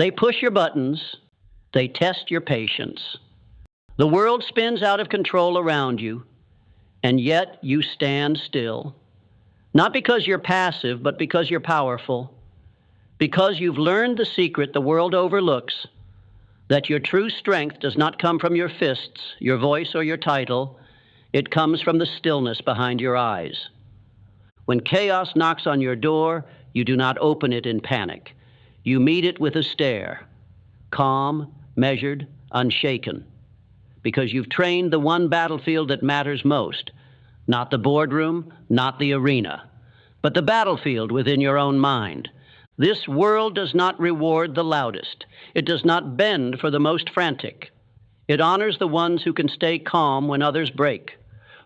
They push your buttons. They test your patience. The world spins out of control around you, and yet you stand still. Not because you're passive, but because you're powerful. Because you've learned the secret the world overlooks, that your true strength does not come from your fists, your voice, or your title. It comes from the stillness behind your eyes. When chaos knocks on your door, you do not open it in panic. You meet it with a stare, calm, measured, unshaken, because you've trained the one battlefield that matters most, not the boardroom, not the arena, but the battlefield within your own mind. This world does not reward the loudest. It does not bend for the most frantic. It honors the ones who can stay calm when others break,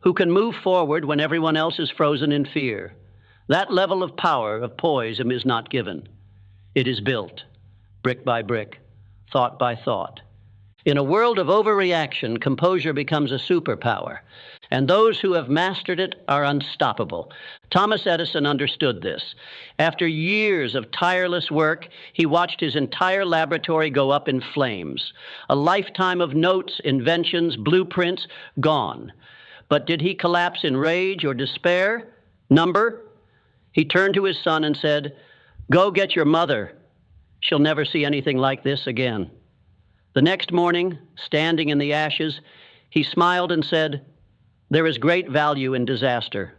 who can move forward when everyone else is frozen in fear. That level of power, of poise, is not given. It is built, brick by brick, thought by thought. In a world of overreaction, composure becomes a superpower, and those who have mastered it are unstoppable. Thomas Edison understood this. After years of tireless work, he watched his entire laboratory go up in flames. A lifetime of notes, inventions, blueprints, gone. But did he collapse in rage or despair? He turned to his son and said, "Go get your mother. She'll never see anything like this again." The next morning, standing in the ashes, he smiled and said, "There is great value in disaster.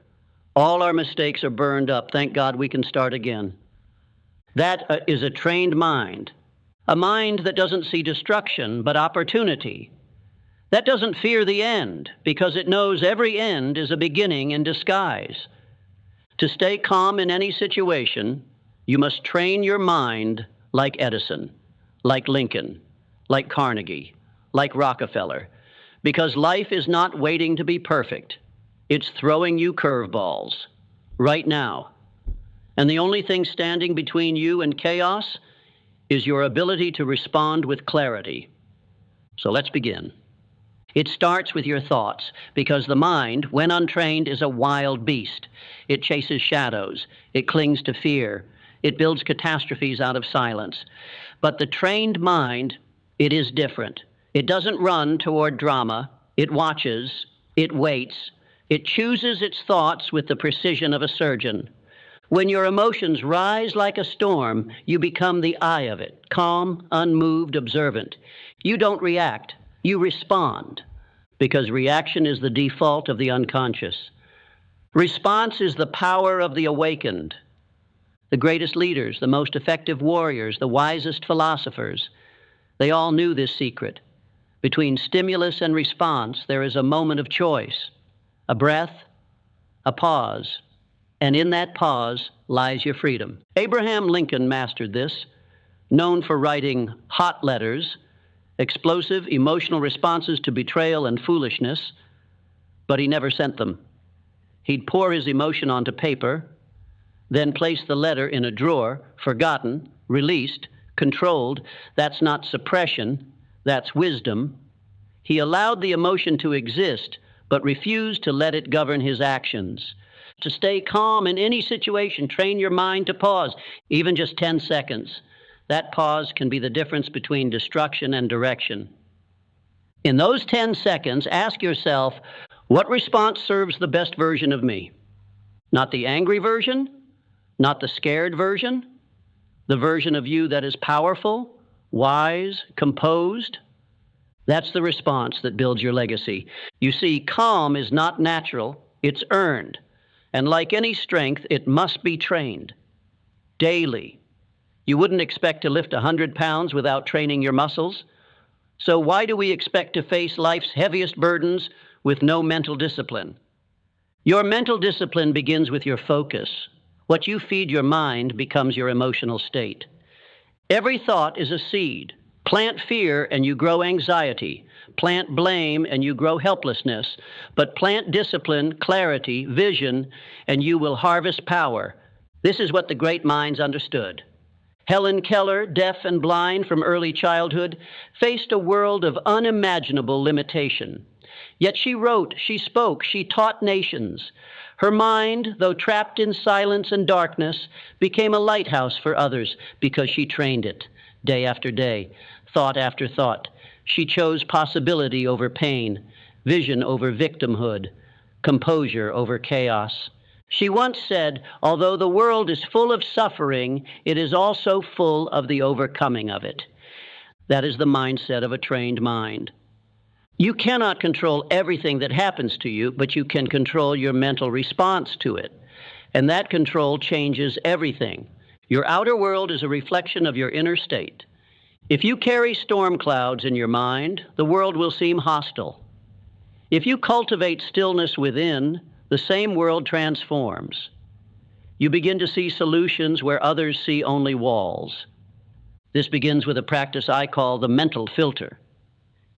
All our mistakes are burned up. Thank God we can start again." That is a trained mind, a mind that doesn't see destruction, but opportunity. That doesn't fear the end, because it knows every end is a beginning in disguise. To stay calm in any situation, you must train your mind like Edison, like Lincoln, like Carnegie, like Rockefeller, because life is not waiting to be perfect. It's throwing you curveballs right now. And the only thing standing between you and chaos is your ability to respond with clarity. So let's begin. It starts with your thoughts, because the mind, when untrained, is a wild beast. It chases shadows. It clings to fear. It builds catastrophes out of silence. But the trained mind, it is different. It doesn't run toward drama. It watches. It waits. It chooses its thoughts with the precision of a surgeon. When your emotions rise like a storm, you become the eye of it, calm, unmoved, observant. You don't react. You respond, because reaction is the default of the unconscious. Response is the power of the awakened. The greatest leaders, the most effective warriors, the wisest philosophers, they all knew this secret. Between stimulus and response, there is a moment of choice, a breath, a pause, and in that pause lies your freedom. Abraham Lincoln mastered this, known for writing hot letters, explosive, emotional responses to betrayal and foolishness, but he never sent them. He'd pour his emotion onto paper, then place the letter in a drawer, forgotten, released, controlled. That's not suppression, that's wisdom. He allowed the emotion to exist, but refused to let it govern his actions. To stay calm in any situation, train your mind to pause, even just 10 seconds. That pause can be the difference between destruction and direction. In those 10 seconds, ask yourself, what response serves the best version of me? Not the angry version, not the scared version, the version of you that is powerful, wise, composed. That's the response that builds your legacy. You see, calm is not natural, it's earned. And like any strength, it must be trained daily. You wouldn't expect to lift 100 pounds without training your muscles. So why do we expect to face life's heaviest burdens with no mental discipline? Your mental discipline begins with your focus. What you feed your mind becomes your emotional state. Every thought is a seed. Plant fear and you grow anxiety. Plant blame and you grow helplessness. But plant discipline, clarity, vision, and you will harvest power. This is what the great minds understood. Helen Keller, deaf and blind from early childhood, faced a world of unimaginable limitation. Yet she wrote, she spoke, she taught nations. Her mind, though trapped in silence and darkness, became a lighthouse for others because she trained it day after day, thought after thought. She chose possibility over pain, vision over victimhood, composure over chaos. She once said, although the world is full of suffering, it is also full of the overcoming of it. That is the mindset of a trained mind. You cannot control everything that happens to you, but you can control your mental response to it. And that control changes everything. Your outer world is a reflection of your inner state. If you carry storm clouds in your mind, the world will seem hostile. If you cultivate stillness within, the same world transforms. You begin to see solutions where others see only walls. This begins with a practice I call the mental filter.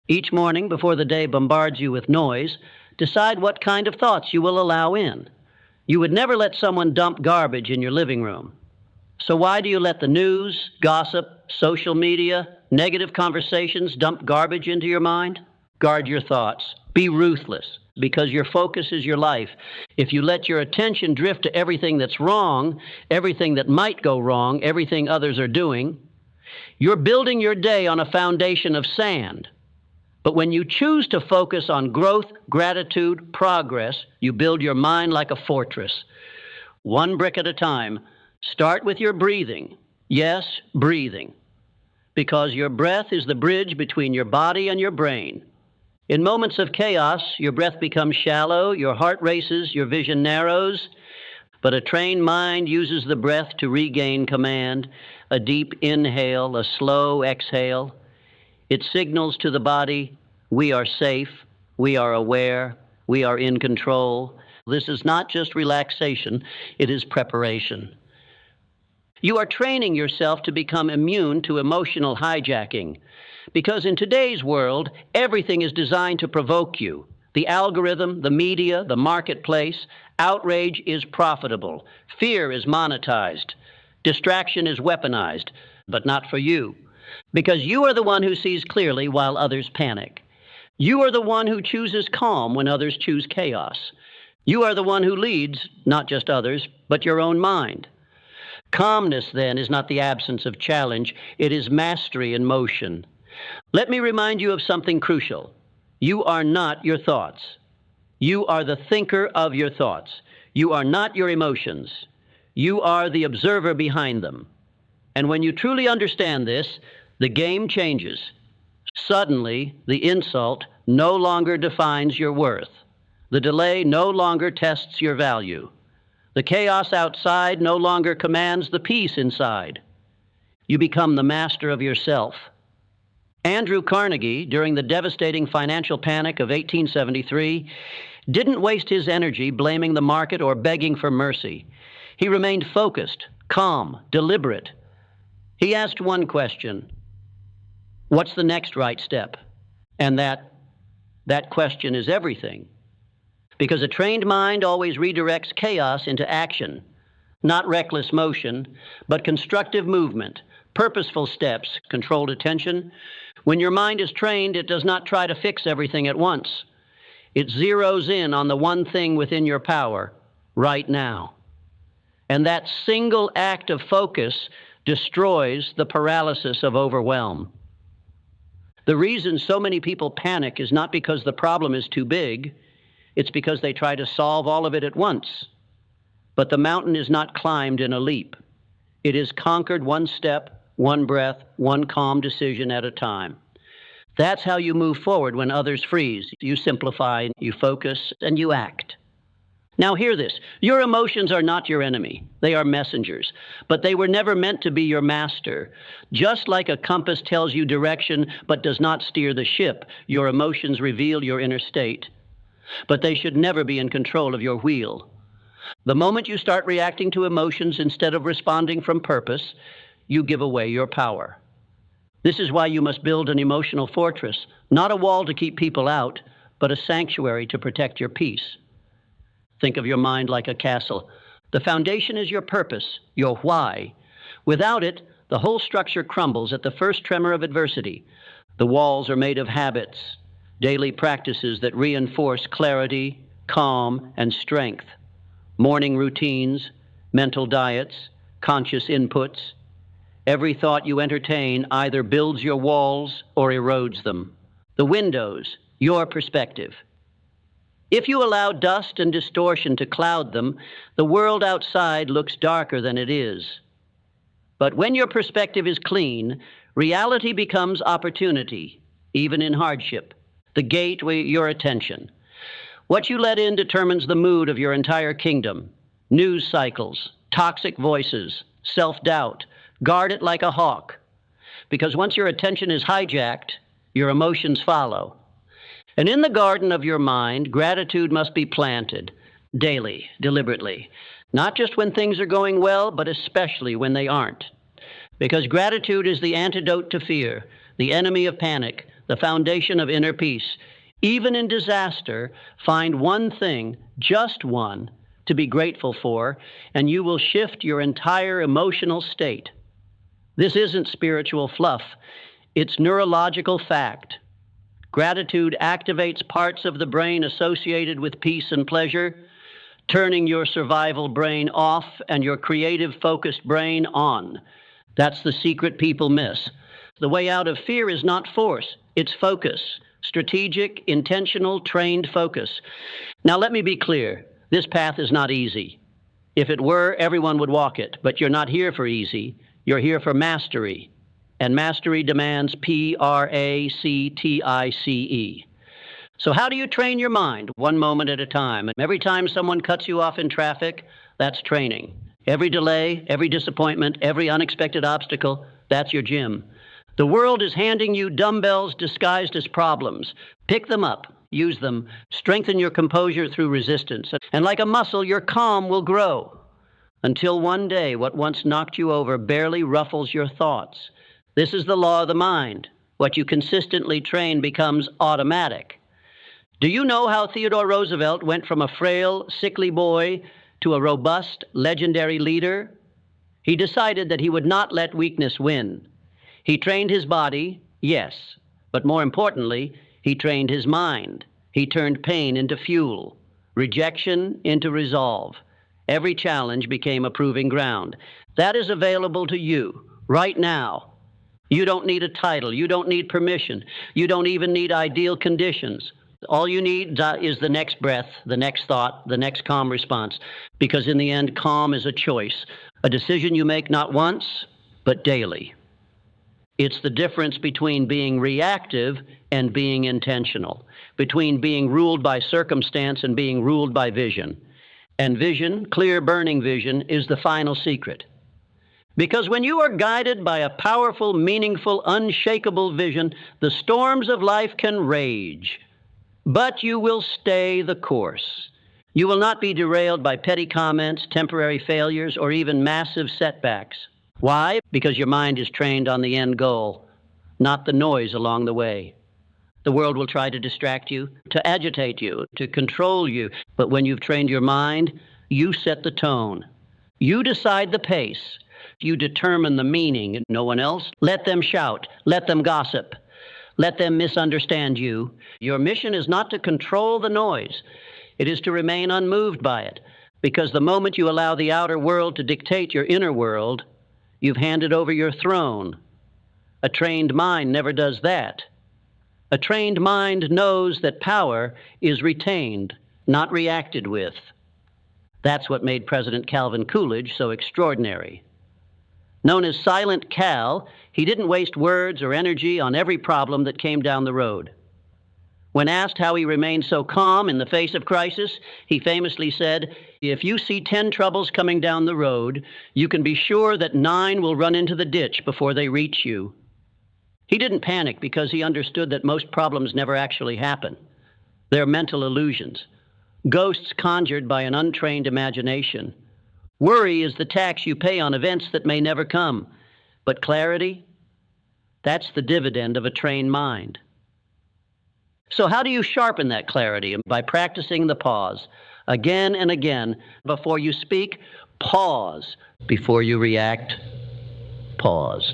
Each morning, before the day bombards you with noise, decide what kind of thoughts you will allow in. You would never let someone dump garbage in your living room. So why do you let the news, gossip, social media, negative conversations dump garbage into your mind? Guard your thoughts. Be ruthless, because your focus is your life. If you let your attention drift to everything that's wrong, everything that might go wrong, everything others are doing, you're building your day on a foundation of sand. But when you choose to focus on growth, gratitude, progress, you build your mind like a fortress. One brick at a time. Start with your breathing. Yes, breathing. Because your breath is the bridge between your body and your brain. In moments of chaos, your breath becomes shallow, your heart races, your vision narrows, but a trained mind uses the breath to regain command, a deep inhale, a slow exhale. It signals to the body, we are safe, we are aware, we are in control. This is not just relaxation, it is preparation. You are training yourself to become immune to emotional hijacking, because in today's world, everything is designed to provoke you. The algorithm, the media, the marketplace, outrage is profitable. Fear is monetized. Distraction is weaponized, but not for you. Because you are the one who sees clearly while others panic. You are the one who chooses calm when others choose chaos. You are the one who leads, not just others, but your own mind. Calmness, then, is not the absence of challenge. It is mastery in motion. Let me remind you of something crucial. You are not your thoughts. You are the thinker of your thoughts. You are not your emotions. You are the observer behind them. And when you truly understand this, the game changes. Suddenly, the insult no longer defines your worth. The delay no longer tests your value. The chaos outside no longer commands the peace inside. You become the master of yourself. Andrew Carnegie, during the devastating financial panic of 1873, didn't waste his energy blaming the market or begging for mercy. He remained focused, calm, deliberate. He asked one question: what's the next right step? And that question is everything. Because a trained mind always redirects chaos into action, not reckless motion, but constructive movement, purposeful steps, controlled attention. When your mind is trained, it does not try to fix everything at once. It zeroes in on the one thing within your power, right now. And that single act of focus destroys the paralysis of overwhelm. The reason so many people panic is not because the problem is too big, it's because they try to solve all of it at once. But the mountain is not climbed in a leap. It is conquered one step, one breath, one calm decision at a time. That's how you move forward when others freeze. You simplify, you focus, and you act. Now hear this. Your emotions are not your enemy. They are messengers. But they were never meant to be your master. Just like a compass tells you direction but does not steer the ship, your emotions reveal your inner state. But they should never be in control of your wheel. The moment you start reacting to emotions instead of responding from purpose, you give away your power. This is why you must build an emotional fortress, not a wall to keep people out, but a sanctuary to protect your peace. Think of your mind like a castle. The foundation is your purpose, your why. Without it, the whole structure crumbles at the first tremor of adversity. The walls are made of habits, daily practices that reinforce clarity, calm, and strength. Morning routines, mental diets, conscious inputs. Every thought you entertain either builds your walls or erodes them. The windows, your perspective. If you allow dust and distortion to cloud them, the world outside looks darker than it is. But when your perspective is clean, reality becomes opportunity, even in hardship. The gateway, your attention. What you let in determines the mood of your entire kingdom. News cycles, toxic voices, self-doubt. Guard it like a hawk. Because once your attention is hijacked, your emotions follow. And in the garden of your mind, gratitude must be planted daily, deliberately. Not just when things are going well, but especially when they aren't. Because gratitude is the antidote to fear, the enemy of panic, the foundation of inner peace. Even in disaster, find one thing, just one, to be grateful for, and you will shift your entire emotional state. This isn't spiritual fluff. It's neurological fact. Gratitude activates parts of the brain associated with peace and pleasure, turning your survival brain off and your creative, focused brain on. That's the secret people miss. The way out of fear is not force, it's focus. Strategic, intentional, trained focus. Now let me be clear, this path is not easy. If it were, everyone would walk it, but you're not here for easy, you're here for mastery. And mastery demands Practice. So how do you train your mind? One moment at a time. Every time someone cuts you off in traffic, that's training. Every delay, every disappointment, every unexpected obstacle, that's your gym. The world is handing you dumbbells disguised as problems. Pick them up, use them, strengthen your composure through resistance. And like a muscle, your calm will grow. Until one day, what once knocked you over barely ruffles your thoughts. This is the law of the mind. What you consistently train becomes automatic. Do you know how Theodore Roosevelt went from a frail, sickly boy to a robust, legendary leader? He decided that he would not let weakness win. He trained his body, yes, but more importantly, he trained his mind. He turned pain into fuel, rejection into resolve. Every challenge became a proving ground. That is available to you right now. You don't need a title. You don't need permission. You don't even need ideal conditions. All you need is the next breath, the next thought, the next calm response. Because in the end, calm is a choice, a decision you make not once, but daily. It's the difference between being reactive and being intentional, between being ruled by circumstance and being ruled by vision. And vision, clear burning vision, is the final secret. Because when you are guided by a powerful, meaningful, unshakable vision, the storms of life can rage, but you will stay the course. You will not be derailed by petty comments, temporary failures, or even massive setbacks. Why? Because your mind is trained on the end goal, not the noise along the way. The world will try to distract you, to agitate you, to control you. But when you've trained your mind, you set the tone. You decide the pace. You determine the meaning. No one else. Let them shout. Let them gossip. Let them misunderstand you. Your mission is not to control the noise. It is to remain unmoved by it. Because the moment you allow the outer world to dictate your inner world, you've handed over your throne. A trained mind never does that. A trained mind knows that power is retained, not reacted with. That's what made President Calvin Coolidge so extraordinary. Known as Silent Cal, he didn't waste words or energy on every problem that came down the road. When asked how he remained so calm in the face of crisis, he famously said, "If you see 10 troubles coming down the road, you can be sure that 9 will run into the ditch before they reach you." He didn't panic because he understood that most problems never actually happen. They're mental illusions, ghosts conjured by an untrained imagination. Worry is the tax you pay on events that may never come. But clarity, that's the dividend of a trained mind. So how do you sharpen that clarity? By practicing the pause. Again and again, before you speak, pause. Before you react, pause.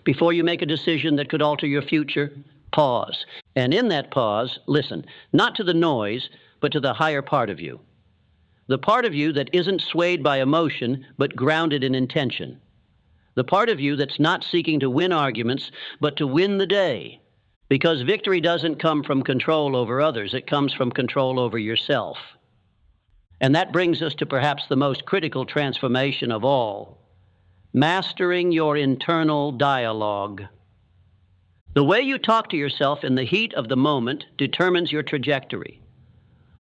Before you make a decision that could alter your future, pause. And in that pause, listen, not to the noise, but to the higher part of you. The part of you that isn't swayed by emotion, but grounded in intention. the part of you that's not seeking to win arguments, but to win the day. Because victory doesn't come from control over others, it comes from control over yourself. And that brings us to perhaps the most critical transformation of all: mastering your internal dialogue. The way you talk to yourself in the heat of the moment determines your trajectory.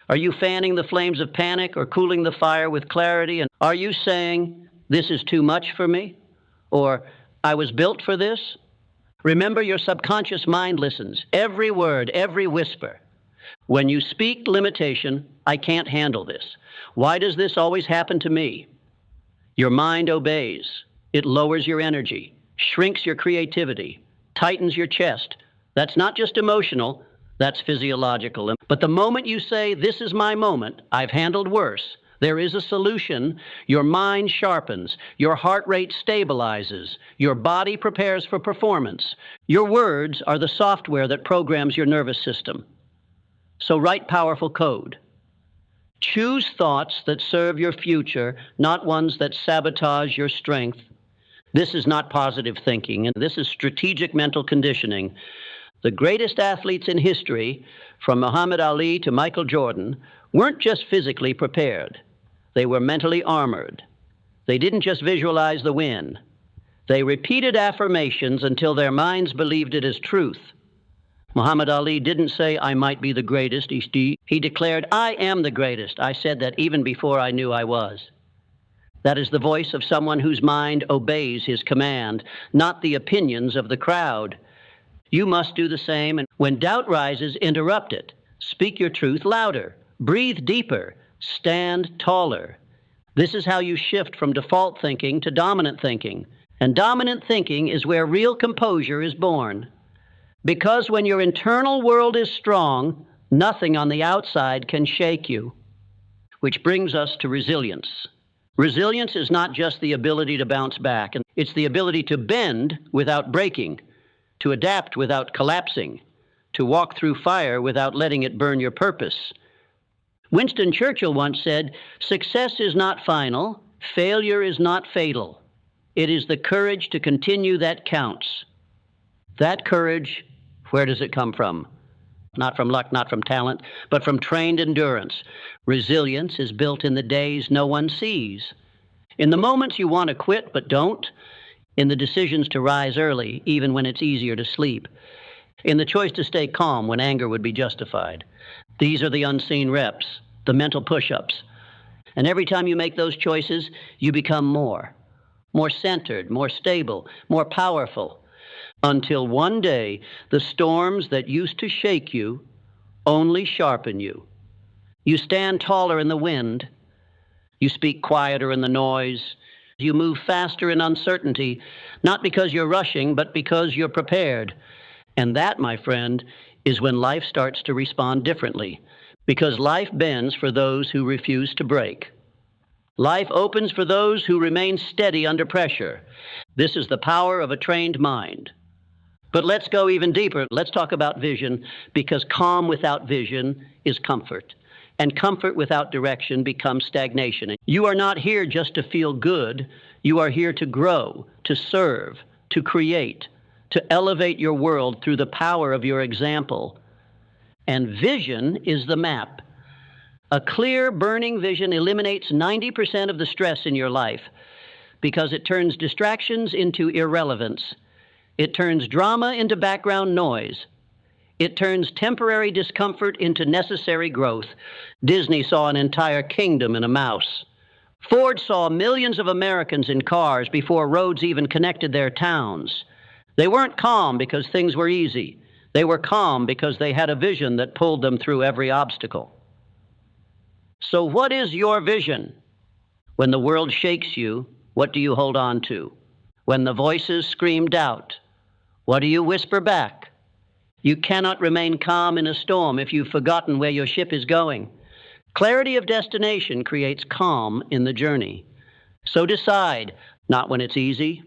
Are you fanning the flames of panic or cooling the fire with clarity? And are you saying, "This is too much for me"? Or, "I was built for this"? Remember, your subconscious mind listens. Every word, every whisper. When you speak limitation, "I can't handle this. Why does this always happen to me?" Your mind obeys. It lowers your energy, shrinks your creativity, tightens your chest. That's not just emotional, that's physiological. But the moment you say, "This is my moment, I've handled worse, there is a solution," your mind sharpens, your heart rate stabilizes, your body prepares for performance. Your words are the software that programs your nervous system. So write powerful code. Choose thoughts that serve your future, not ones that sabotage your strength. This is not positive thinking, and this is strategic mental conditioning. The greatest athletes in history, from Muhammad Ali to Michael Jordan, weren't just physically prepared. They were mentally armored. They didn't just visualize the win. They repeated affirmations until their minds believed it as truth. Muhammad Ali didn't say, "I might be the greatest." He declared, "I am the greatest. I said that even before I knew I was." That is the voice of someone whose mind obeys his command, not the opinions of the crowd. You must do the same, and when doubt rises, interrupt it. Speak your truth louder. Breathe deeper. Stand taller. This is how you shift from default thinking to dominant thinking. And dominant thinking is where real composure is born. Because when your internal world is strong, nothing on the outside can shake you. Which brings us to resilience. Resilience is not just the ability to bounce back, it's the ability to bend without breaking, to adapt without collapsing, to walk through fire without letting it burn your purpose. Winston Churchill once said, "Success is not final, failure is not fatal. It is the courage to continue that counts." That courage, where does it come from? Not from luck, not from talent, but from trained endurance. Resilience is built in the days no one sees. In the moments you want to quit but don't. In the decisions to rise early, even when it's easier to sleep. In the choice to stay calm when anger would be justified. These are the unseen reps, the mental push-ups. And every time you make those choices, you become more centered, more stable, more powerful. Until one day, the storms that used to shake you only sharpen you. You stand taller in the wind. You speak quieter in the noise. You move faster in uncertainty, not because you're rushing, but because you're prepared. And that, my friend, is when life starts to respond differently, because life bends for those who refuse to break. Life opens for those who remain steady under pressure. This is the power of a trained mind. But let's go even deeper. Let's talk about vision, because calm without vision is comfort. And comfort without direction becomes stagnation. You are not here just to feel good. You are here to grow, to serve, to create, to elevate your world through the power of your example. And vision is the map. A clear, burning vision eliminates 90% of the stress in your life because it turns distractions into irrelevance. It turns drama into background noise. It turns temporary discomfort into necessary growth. Disney saw an entire kingdom in a mouse. Ford saw millions of Americans in cars before roads even connected their towns. They weren't calm because things were easy. They were calm because they had a vision that pulled them through every obstacle. So what is your vision? When the world shakes you, what do you hold on to? When the voices scream doubt, what do you whisper back? You cannot remain calm in a storm if you've forgotten where your ship is going. Clarity of destination creates calm in the journey. So decide, not when it's easy,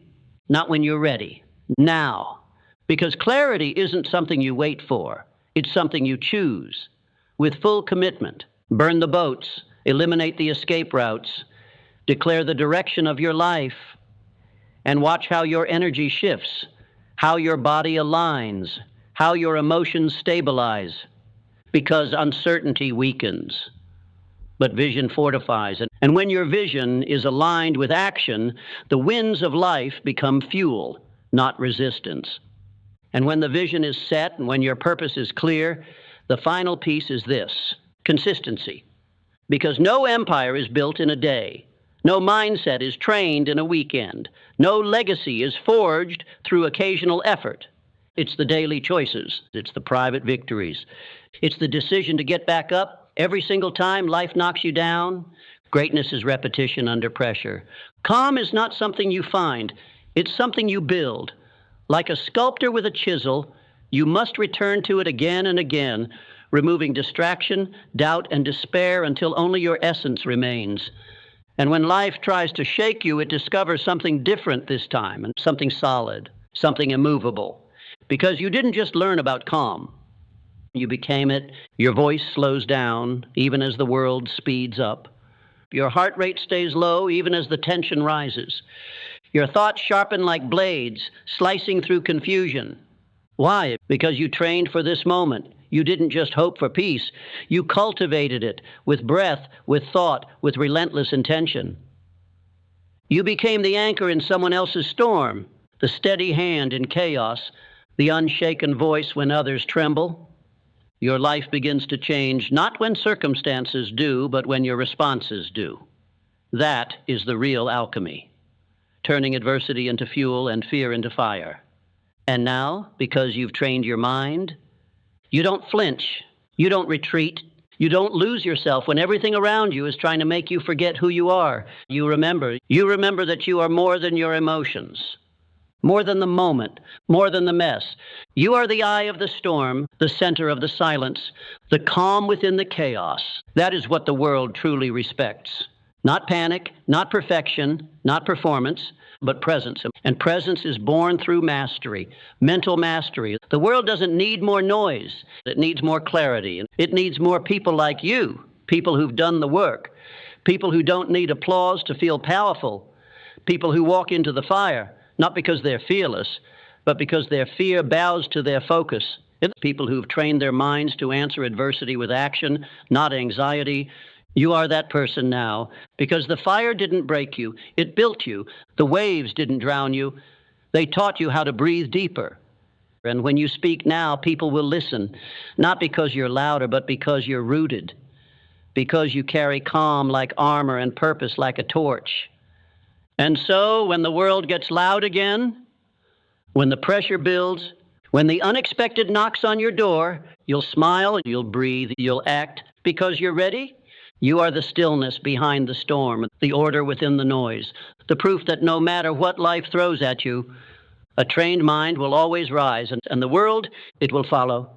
not when you're ready, now. Because clarity isn't something you wait for. It's something you choose with full commitment. Burn the boats, eliminate the escape routes, declare the direction of your life, and watch how your energy shifts, how your body aligns, how your emotions stabilize, because uncertainty weakens, but vision fortifies. And when your vision is aligned with action, the winds of life become fuel, not resistance. And when the vision is set and when your purpose is clear, the final piece is this: consistency. Because no empire is built in a day. No mindset is trained in a weekend. No legacy is forged through occasional effort. It's the daily choices. It's the private victories. It's the decision to get back up every single time life knocks you down. Greatness is repetition under pressure. Calm is not something you find. It's something you build. Like a sculptor with a chisel, you must return to it again and again, removing distraction, doubt, and despair until only your essence remains. And when life tries to shake you, it discovers something different this time, and something solid, something immovable. Because you didn't just learn about calm. You became it. Your voice slows down, even as the world speeds up. Your heart rate stays low, even as the tension rises. Your thoughts sharpen like blades, slicing through confusion. Why? Because you trained for this moment. You didn't just hope for peace. You cultivated it with breath, with thought, with relentless intention. You became the anchor in someone else's storm, the steady hand in chaos, the unshaken voice when others tremble. Your life begins to change, not when circumstances do, but when your responses do. That is the real alchemy, turning adversity into fuel and fear into fire. And now, because you've trained your mind, you don't flinch, you don't retreat, you don't lose yourself when everything around you is trying to make you forget who you are. You remember that you are more than your emotions, more than the moment, more than the mess. You are the eye of the storm, the center of the silence, the calm within the chaos. That is what the world truly respects. Not panic, not perfection, not performance, but presence. And presence is born through mastery, mental mastery. The world doesn't need more noise. It needs more clarity. It needs more people like you, people who've done the work, people who don't need applause to feel powerful, people who walk into the fire, not because they're fearless, but because their fear bows to their focus. It's people who've trained their minds to answer adversity with action, not anxiety. You are that person now, because the fire didn't break you, it built you. The waves didn't drown you, they taught you how to breathe deeper. And when you speak now, people will listen, not because you're louder, but because you're rooted, because you carry calm like armor and purpose like a torch. And so, when the world gets loud again, when the pressure builds, when the unexpected knocks on your door, you'll smile, you'll breathe, you'll act, because you're ready. You are the stillness behind the storm, the order within the noise, the proof that no matter what life throws at you, a trained mind will always rise, and the world, it will follow.